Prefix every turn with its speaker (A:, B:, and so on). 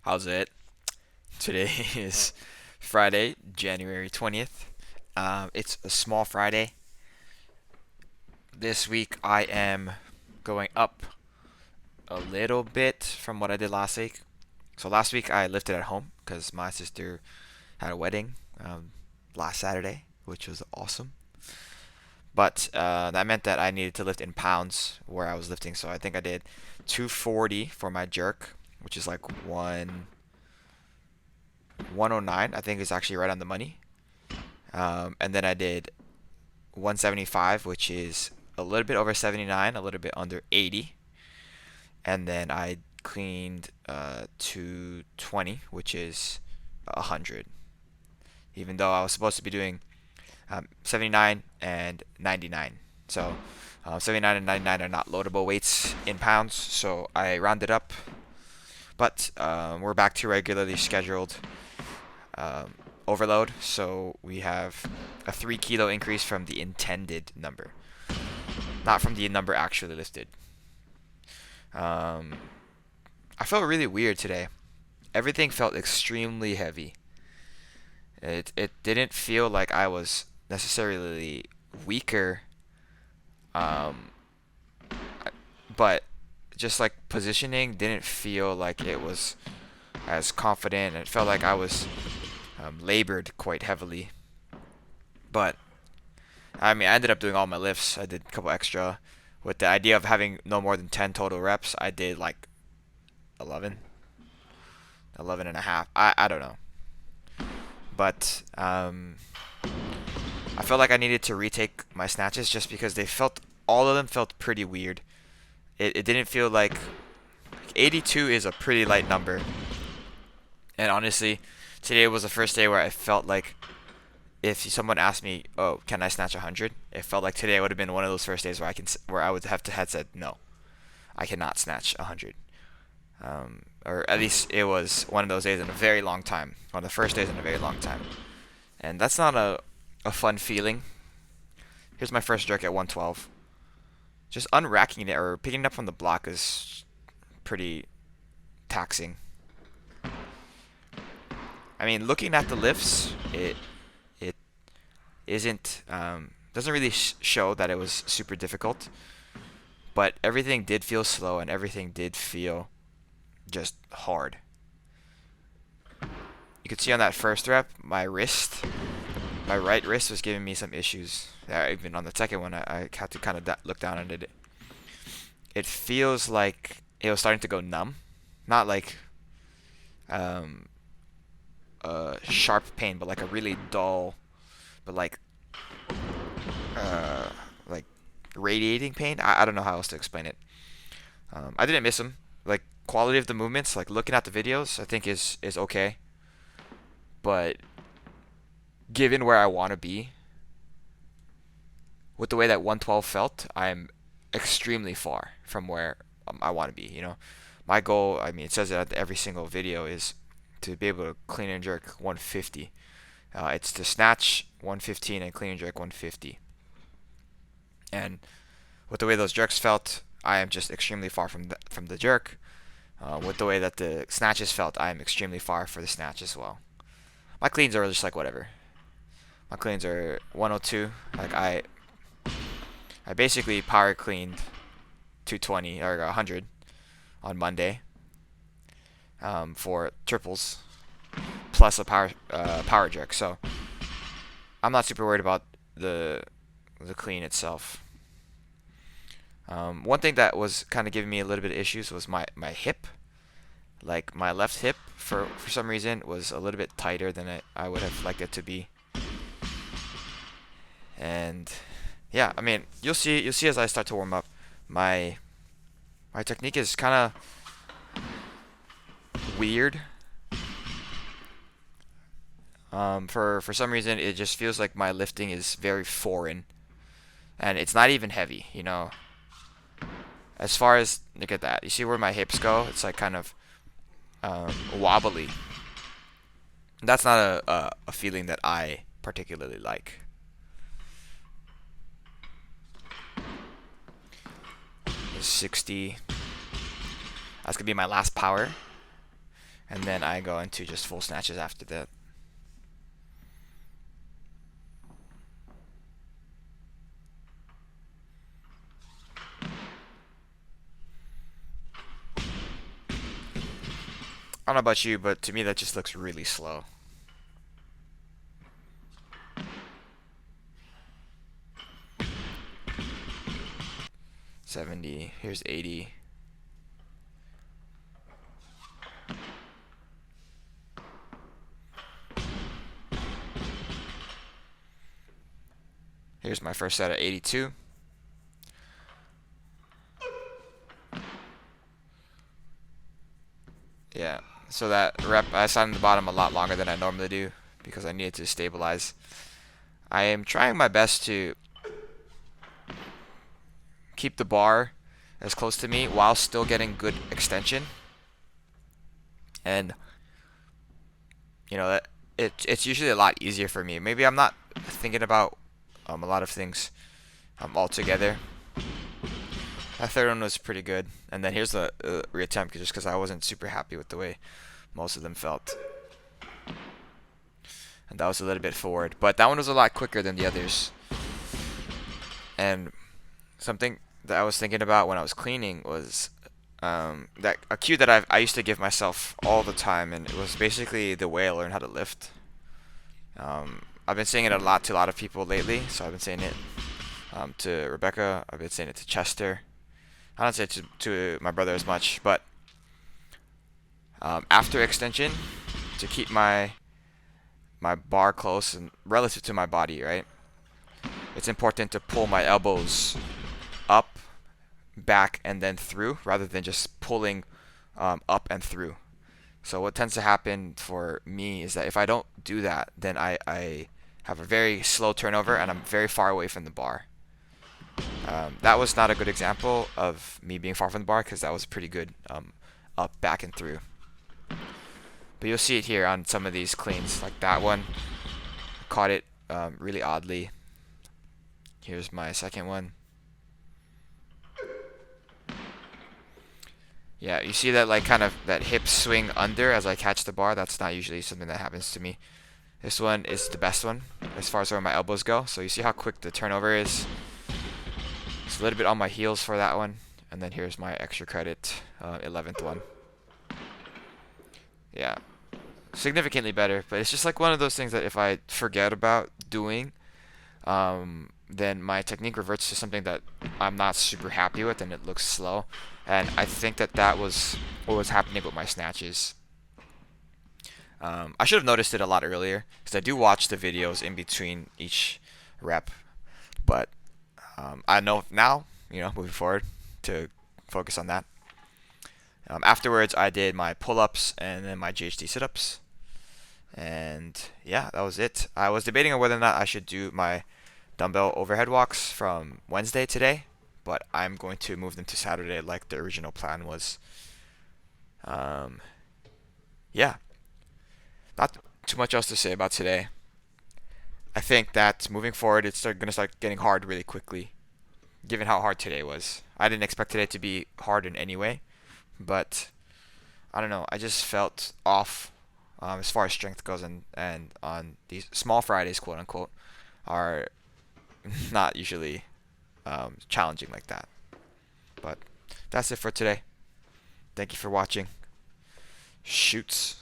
A: How's it? Today is Friday, January 20th. It's a small Friday. This week I am going up a little bit from what I did last week. So last week I lifted at home because my sister had a wedding last Saturday, which was awesome. But that meant that I needed to lift in pounds where I was lifting. So I think I did 240 for my jerk, which is like 109. I think is actually right on the money. And then I did 175, which is a little bit over 79, a little bit under 80. And then I cleaned 220, which is 100. Even though I was supposed to be doing 79 and 99. So 79 and 99 are not loadable weights in pounds, so I rounded up. But we're back to regularly scheduled um, overload, so we have a 3 kilo increase from the intended number, not from the number actually listed. Um, I felt really weird today. Everything felt extremely heavy. It didn't feel like I was necessarily weaker, um, but just like positioning didn't feel like it was as confident. It felt like I was labored quite heavily. But I mean, I ended up doing all my lifts. I did a couple extra. With the idea of having no more than 10 total reps, I did like 11, 11 and a half. I don't know. But I felt like I needed to retake my snatches just because all of them felt pretty weird. It didn't feel like 82 is a pretty light number. And honestly, today was the first day where I felt like if someone asked me, "Oh, can I snatch 100?" It felt like today would have been one of those first days where I would have to had said no, I cannot snatch 100. Or at least it was one of those days in a very long time, one of the first days in a very long time, and that's not a fun feeling. Here's my first jerk at 112. Just unracking it or picking it up from the block is pretty taxing. I mean, looking at the lifts, it isn't doesn't really show that it was super difficult, but everything did feel slow and everything did feel just hard. You could see on that first rep, my right wrist was giving me some issues. Even on the second one, I had to kind of look down at it. It feels like it was starting to go numb, not like um, a sharp pain, but like a really dull, but uh, like radiating pain. I don't know how else to explain it. I didn't miss them. Like quality of the movements, like looking at the videos, I think is okay. But given where I want to be, with the way that 112 felt, I'm extremely far from where I want to be. My goal. I mean, it says it at every single video is to be able to clean and jerk 150. It's to snatch 115 and clean and jerk 150. And with the way those jerks felt, I am just extremely far from the jerk. With the way that the snatches felt, I am extremely far for the snatch as well. My cleans are just like whatever. My cleans are 102. Like I basically power cleaned 220 or 100 on Monday for triples plus a power jerk. So I'm not super worried about the clean itself. One thing that was kind of giving me a little bit of issues was my hip. Like my left hip, for some reason, was a little bit tighter than I would have liked it to be. And yeah, I mean, you'll see as I start to warm up, my my technique is kind of weird. For some reason, it just feels like my lifting is very foreign, and it's not even heavy. As far as look at that, you see where my hips go? It's like kind of wobbly. That's not a feeling that I particularly like. 60. That's gonna be my last power. and then I go into just full snatches after that. I don't know about you, but to me that just looks really slow. 70. Here's 80. Here's my first set at 82. Yeah, so that rep, I sat on the bottom a lot longer than I normally do because I needed to stabilize. I am trying my best to keep the bar as close to me while still getting good extension. And, you know, it's usually a lot easier for me. Maybe I'm not thinking about a lot of things all together. That third one was pretty good. And then here's the reattempt just because I wasn't super happy with the way most of them felt. And that was a little bit forward. But that one was a lot quicker than the others. And something that I was thinking about when I was cleaning was that a cue that I used to give myself all the time, and it was basically the way I learned how to lift. I've been saying it a lot to a lot of people lately, so I've been saying it to Rebecca. I've been saying it to Chester. I don't say it to my brother as much, but after extension, to keep my bar close and relative to my body, right? It's important to pull my elbows up, back, and then through, rather than just pulling up and through. So what tends to happen for me is that if I don't do that, then I have a very slow turnover and I'm very far away from the bar. That was not a good example of me being far from the bar because that was pretty good up, back, and through. But you'll see it here on some of these cleans, like that one. Caught it really oddly. Here's my second one. Yeah, you see that like kind of that hip swing under as I catch the bar. That's not usually something that happens to me. This one is the best one as far as where my elbows go. So you see how quick the turnover is. It's a little bit on my heels for that one. And then here's my extra credit, 11th one. Yeah, significantly better. But it's just like one of those things that if I forget about doing, then my technique reverts to something that I'm not super happy with and it looks slow. And I think that that was what was happening with my snatches. I should have noticed it a lot earlier because I do watch the videos in between each rep. But I know now, moving forward, to focus on that. Afterwards, I did my pull-ups and then my GHD sit-ups. And yeah, that was it. I was debating on whether or not I should do my dumbbell overhead walks from Wednesday today, but I'm going to move them to Saturday like the original plan was. Yeah, not too much else to say about today. I think that moving forward, it's going to start getting hard really quickly, given how hard today was. I didn't expect today to be hard in any way, but I don't know. I just felt off as far as strength goes, and on these small Fridays, quote unquote, are not usually challenging like that. But that's it for today. Thank you for watching. Shoots.